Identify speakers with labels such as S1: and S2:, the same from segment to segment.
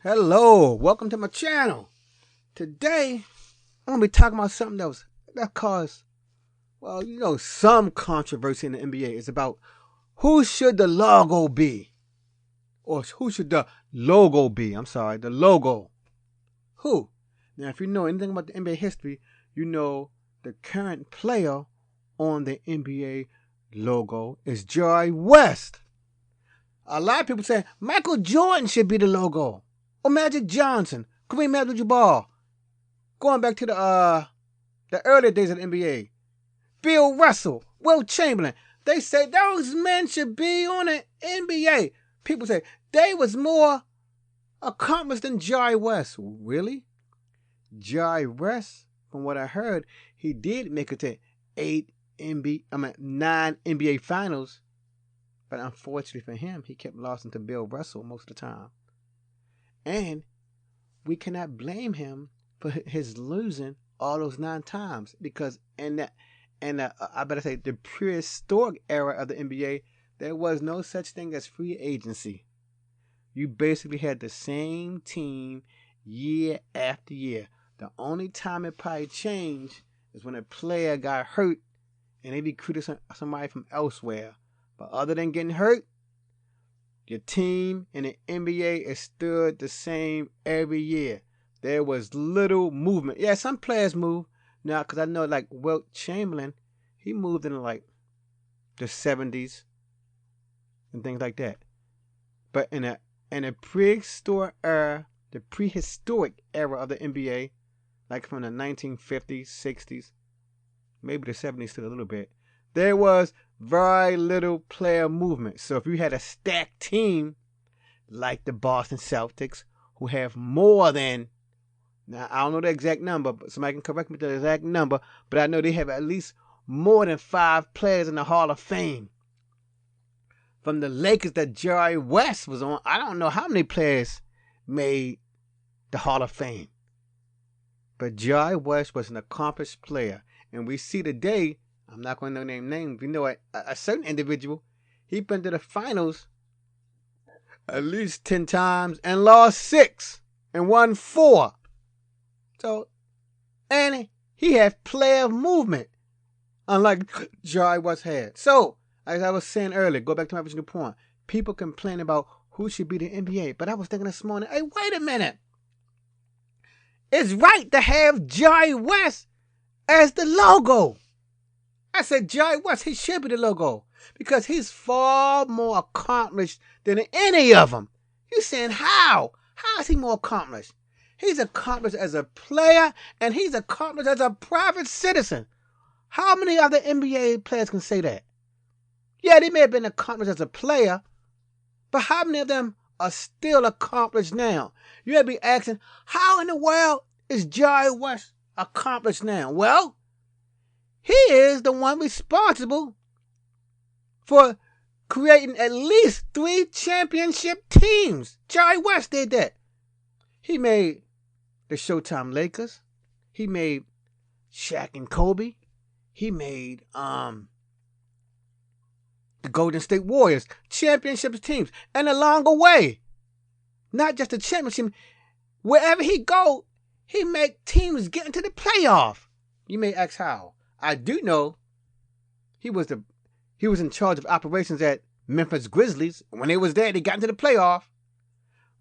S1: Hello, welcome to my channel. Today, I'm gonna be talking about something that caused, some controversy in the NBA. It's about who should the logo be, or who should the logo be? I'm sorry, the logo. Who? Now, if you know anything about the NBA history, you know the current player on the NBA logo is Jerome West. A lot of people say Michael Jordan should be the logo. Or Magic Johnson, Kareem Abdul-Jabbar, going back to the early days of the NBA. Bill Russell, Will Chamberlain, they say those men should be on the NBA. People say they was more accomplished than Jerry West. Really? Jerry West, from what I heard, he did make it to 9 NBA finals. But unfortunately for him, he kept losing to Bill Russell most of the time. And we cannot blame him for his losing all those 9 times, because I better say the prehistoric era of the NBA, there was no such thing as free agency. You basically had the same team year after year. The only time it probably changed is when a player got hurt and they recruited somebody from elsewhere. But other than getting hurt, your team in the NBA is stood the same every year. There was little movement. Yeah, some players move now, because I know like Wilt Chamberlain, he moved in like the 70s and things like that. But in a prehistoric era, the prehistoric era of the NBA, like from the 1950s, 60s, maybe the 70s too a little bit, there was very little player movement. So if you had a stacked team like the Boston Celtics, who have more than, now I don't know the exact number, but somebody can correct me with the exact number, but I know they have at least more than 5 players in the Hall of Fame. From the Lakers that Jerry West was on, I don't know how many players made the Hall of Fame. But Jerry West was an accomplished player. And we see today, I'm not going to name names. We know a certain individual, he been to the finals at least 10 times and lost 6 and won 4. So, and he had player movement, unlike Jerry West had. So, as I was saying earlier, go back to my original point. People complain about who should be the NBA. But I was thinking this morning, hey, wait a minute. It's right to have Jerry West as the logo. I said Jerry West, he should be the logo, because he's far more accomplished than any of them. You're saying how? How is he more accomplished? He's accomplished as a player, and he's accomplished as a private citizen. How many other NBA players can say that? Yeah, they may have been accomplished as a player, but how many of them are still accomplished now? You have to be asking, how in the world is Jerry West accomplished now? Well, he is the one responsible for creating at least 3 championship teams. Jerry West did that. He made the Showtime Lakers. He made Shaq and Kobe. He made the Golden State Warriors championship teams. And along the way, not just the championship, wherever he go, he make teams get into the playoff. You may ask how. I do know he was in charge of operations at Memphis Grizzlies. When they was there, they got into the playoff.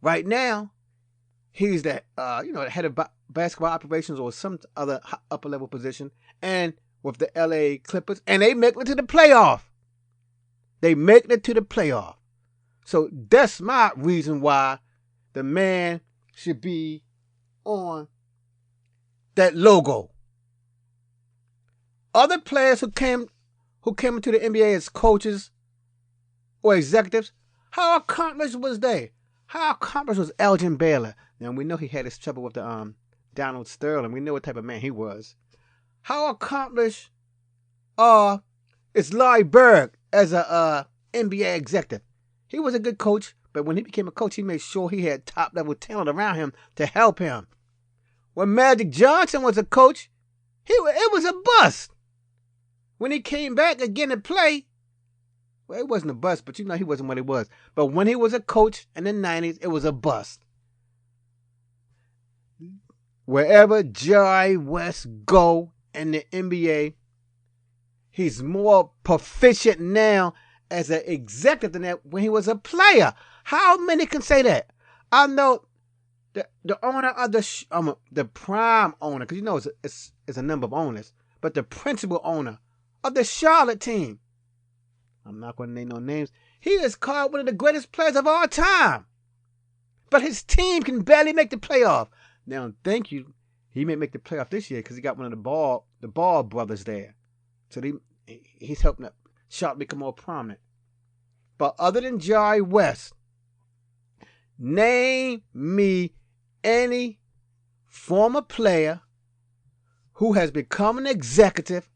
S1: Right now, he's the the head of basketball operations or some other upper level position, and with the LA Clippers, and they make it to the playoff. They make it to the playoff. So that's my reason why the man should be on that logo. Other players who came into the NBA as coaches or executives, how accomplished was they? How accomplished was Elgin Baylor? Now we know he had his trouble with the Donald Sterling. We know what type of man he was. How accomplished is Larry Bird as a NBA executive? He was a good coach, but when he became a coach, he made sure he had top level talent around him to help him. When Magic Johnson was a coach, it was a bust. When he came back again to play, well, it wasn't a bust, but he wasn't what he was. But when he was a coach in the 90s, it was a bust. wherever Jerry West go in the NBA, he's more proficient now as an executive than that when he was a player. How many can say that? I know the owner of the prime owner, because you know it's a number of owners, but the principal owner of the Charlotte team, I'm not going to name no names, he is called one of the greatest players of all time. But his team can barely make the playoff. Now, thank you, he may make the playoff this year because he got one of the Ball brothers there. So he's helping Charlotte become more prominent. But other than Jerry West, name me any former player who has become an executive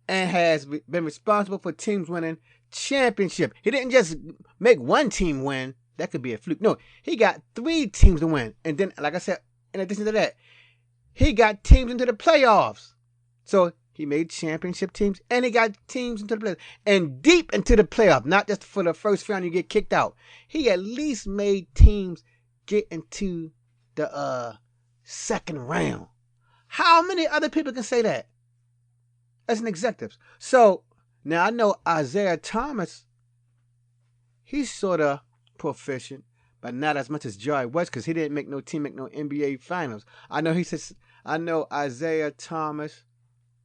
S1: and has been responsible for teams winning championship. He didn't just make one team win. That could be a fluke. No, he got 3 teams to win. And then, like I said, in addition to that, he got teams into the playoffs. So he made championship teams and he got teams into the playoffs. And deep into the playoffs, not just for the first round you get kicked out. He at least made teams get into the second round. How many other people can say that as an executive? So now I know Isaiah Thomas, he's sort of proficient, but not as much as Jerry West because he didn't make no NBA finals. I know Isaiah Thomas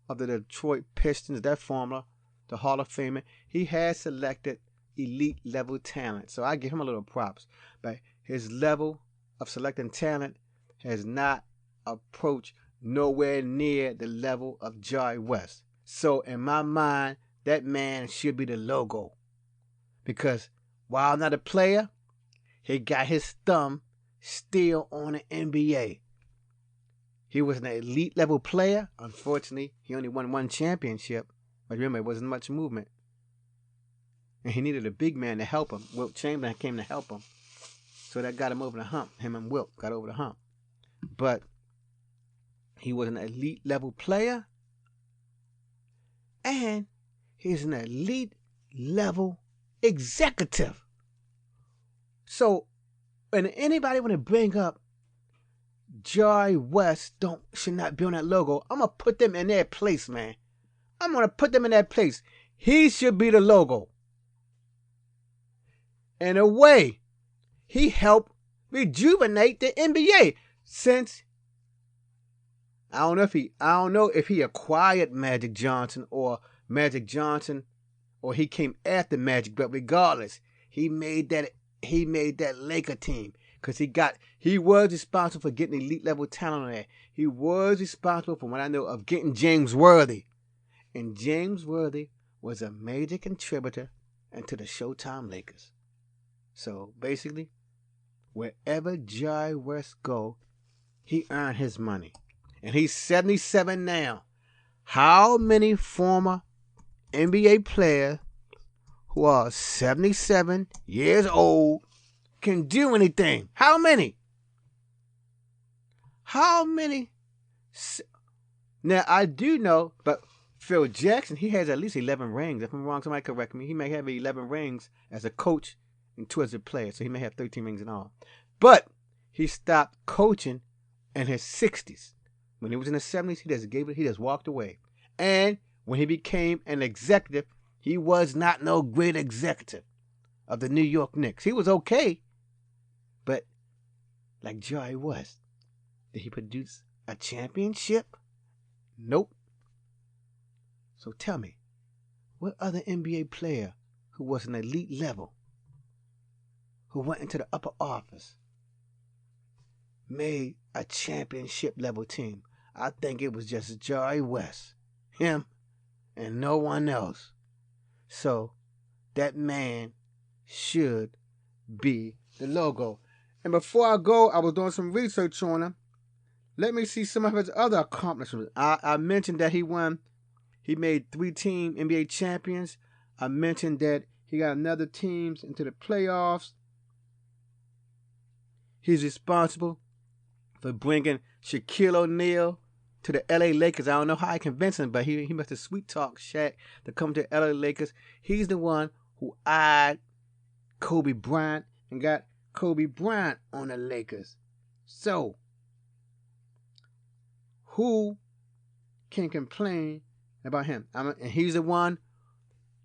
S1: of the Detroit Pistons, that former, the Hall of Famer, he has selected elite level talent. So I give him a little props. But his level of selecting talent has not approached nowhere near the level of Jerry West. So in my mind, that man should be the logo. Because while not a player, he got his thumb still on the NBA. He was an elite level player. Unfortunately, he only won 1 championship. But remember, it wasn't much movement. And he needed a big man to help him. Wilt Chamberlain came to help him. So that got him over the hump. Him and Wilt got over the hump. But he was an elite level player. And he's an elite level executive. So, when anybody want to bring up Jerry West should not be on that logo, I'm going to put them in their place, man. I'm going to put them in their place. He should be the logo. In a way, he helped rejuvenate the NBA since I don't know if he acquired Magic Johnson or he came after Magic, but regardless, he made that Laker team because he was responsible for getting elite level talent on there. He was responsible, from what I know, of getting James Worthy. And James Worthy was a major contributor into the Showtime Lakers. So basically, wherever Jerry West go, he earned his money. And he's 77 now. How many former NBA players who are 77 years old can do anything? How many? Now, I do know, but Phil Jackson, he has at least 11 rings. If I'm wrong, somebody correct me. He may have 11 rings as a coach and 2 as a player, so he may have 13 rings in all. But he stopped coaching in his 60s. When he was in his 70s, he just walked away. And when he became an executive, he was not no great executive of the New York Knicks. He was okay, but like Jerry West, did he produce a championship? Nope. So tell me, what other NBA player who was an elite level, who went into the upper office, made a championship level team? I think it was just Jerry West, him, and no one else. So that man should be the logo. And before I go, I was doing some research on him. Let me see some of his other accomplishments. I mentioned that he made 3-team NBA champions. I mentioned that he got another teams into the playoffs. He's responsible for bringing Shaquille O'Neal to the LA Lakers. I don't know how I convinced him, but he must have sweet talked Shaq to come to LA Lakers. He's the one who eyed Kobe Bryant and got Kobe Bryant on the Lakers. So, who can complain about him? And he's the one,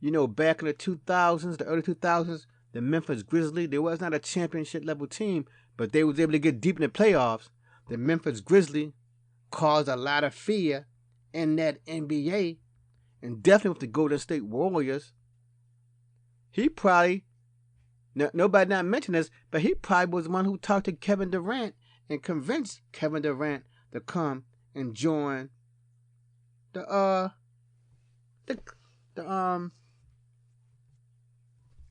S1: back in the 2000s, the early 2000s, the Memphis Grizzlies, they was not a championship level team, but they was able to get deep in the playoffs. The Memphis Grizzlies caused a lot of fear in that NBA, and definitely with the Golden State Warriors. He probably, nobody not mentioned this, but he probably was the one who talked to Kevin Durant and convinced Kevin Durant to come and join the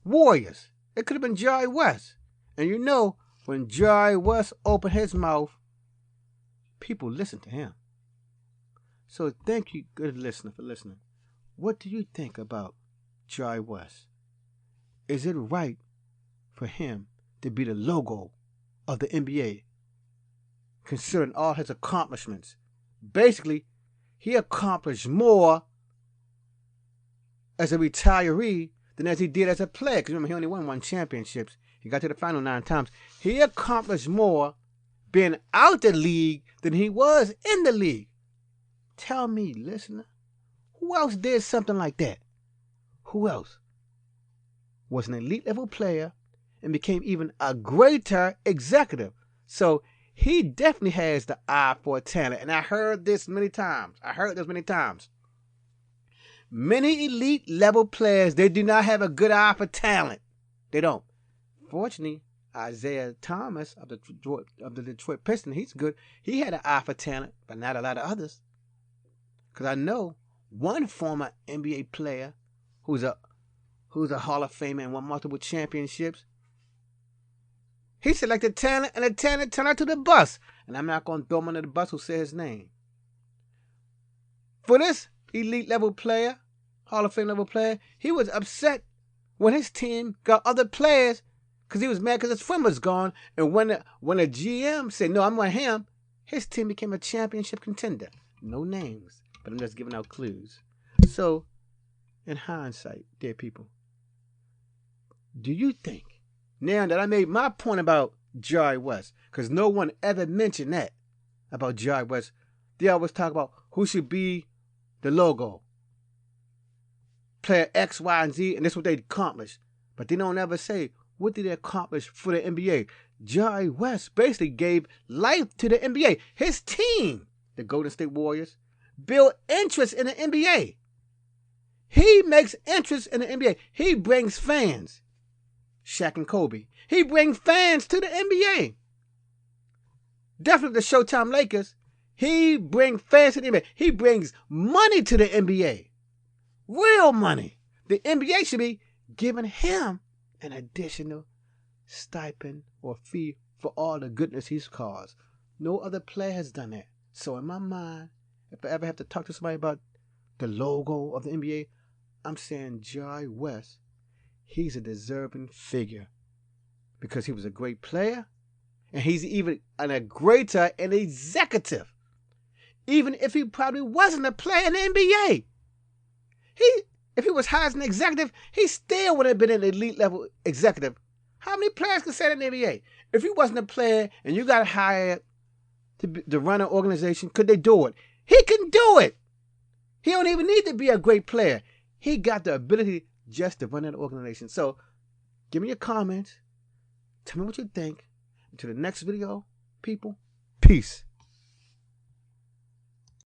S1: Warriors. It could have been Jerry West. And when Jerry West opened his mouth, people listened to him. So thank you, good listener, for listening. What do you think about Jerry West? Is it right for him to be the logo of the NBA, considering all his accomplishments? Basically, he accomplished more as a retiree than as he did as a player. Because remember, he only won 1 championship. He got to the final 9 times. He accomplished more being out the league than he was in the league. Tell me, listener, who else did something like that? Who else was an elite level player and became even a greater executive? So he definitely has the eye for talent. And I heard this many times. Many elite level players, they do not have a good eye for talent. They don't. Fortunately, Isaiah Thomas of the Detroit Pistons, he's good. He had an eye for talent, but not a lot of others. Because I know one former NBA player who's a Hall of Famer and won multiple championships. He selected talent, and the talent turned out to the bus. And I'm not going to throw him under the bus who said his name. For this elite level player, Hall of Fame level player, he was upset when his team got other players because he was mad because his friend was gone. And when a GM said, no, I'm with him, his team became a championship contender. No names, but I'm just giving out clues. So, in hindsight, dear people, do you think, now that I made my point about Jerry West, because no one ever mentioned that about Jerry West, they always talk about who should be the logo, player X, Y, and Z, and that's what they accomplished. But they don't ever say, what did they accomplish for the NBA? Jerry West basically gave life to the NBA. His team, the Golden State Warriors, built interest in the NBA. He makes interest in the NBA. He brings fans. Shaq and Kobe. He brings fans to the NBA. Definitely the Showtime Lakers. He brings fans to the NBA. He brings money to the NBA. Real money. The NBA should be giving him an additional stipend or fee for all the goodness he's caused. No other player has done that. So in my mind, if I ever have to talk to somebody about the logo of the NBA, I'm saying Jerry West, he's a deserving figure because he was a great player and he's even a greater and executive. Even if he probably wasn't a player in the NBA. If he was hired as an executive, he still would have been an elite level executive. How many players can say that in the NBA? If he wasn't a player and you got hired to run an organization, could they do it? He can do it. He don't even need to be a great player. He got the ability just to run that organization. So, give me your comments. Tell me what you think. Until the next video, people, peace.